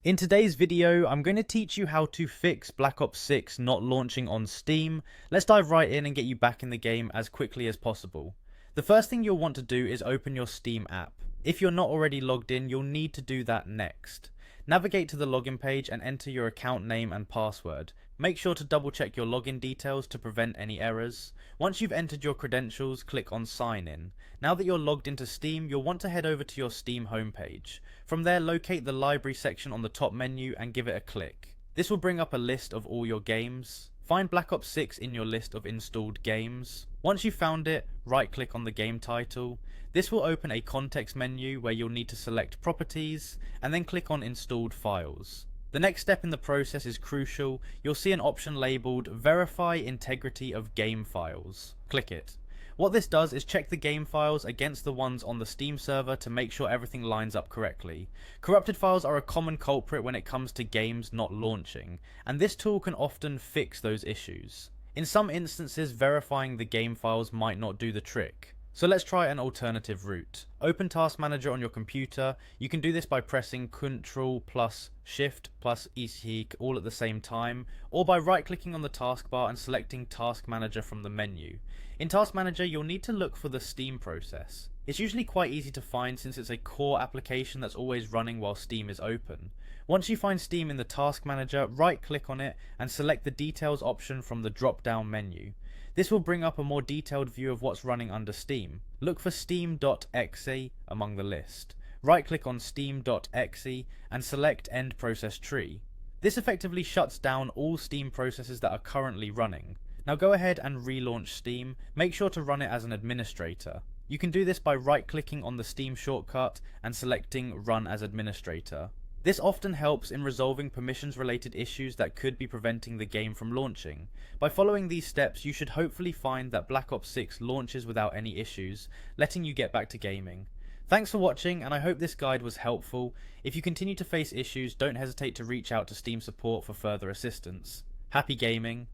In today's video, I'm going to teach you how to fix Black Ops 6 not launching on Steam. Let's dive right in and get you back in the game as quickly as possible. The first thing you'll want to do is open your Steam app. If you're not already logged in, you'll need to do that next. Navigate to the login page and enter your account name and password. Make sure to double check your login details to prevent any errors. Once you've entered your credentials, click on sign in. Now that you're logged into Steam, you'll want to head over to your Steam homepage. From there, locate the library section on the top menu and give it a click. This will bring up a list of all your games. Find Black Ops 6 in your list of installed games. Once you've found it, right click on the game title. This will open a context menu where you'll need to select properties and then click on installed files. The next step in the process is crucial. You'll see an option labelled verify integrity of game files. Click it. What this does is check the game files against the ones on the Steam server to make sure everything lines up correctly. Corrupted files are a common culprit when it comes to games not launching, and this tool can often fix those issues. In some instances, verifying the game files might not do the trick. So let's try an alternative route. Open Task Manager on your computer. You can do this by pressing Ctrl plus Shift plus ESC all at the same time, or by right clicking on the taskbar and selecting Task Manager from the menu. In Task Manager, you'll need to look for the Steam process. It's usually quite easy to find since it's a core application that's always running while Steam is open. Once you find Steam in the Task Manager, right click on it and select the Details option from the drop down menu. This will bring up a more detailed view of what's running under Steam. Look for steam.exe among the list. Right click on steam.exe and select End Process Tree. This effectively shuts down all Steam processes that are currently running. Now go ahead and relaunch Steam. Make sure to run it as an administrator. You can do this by right clicking on the Steam shortcut and selecting Run as Administrator. This often helps in resolving permissions related issues that could be preventing the game from launching. By following these steps, you should hopefully find that Black Ops 6 launches without any issues, letting you get back to gaming. Thanks for watching, and I hope this guide was helpful. If you continue to face issues, don't hesitate to reach out to Steam support for further assistance. Happy gaming!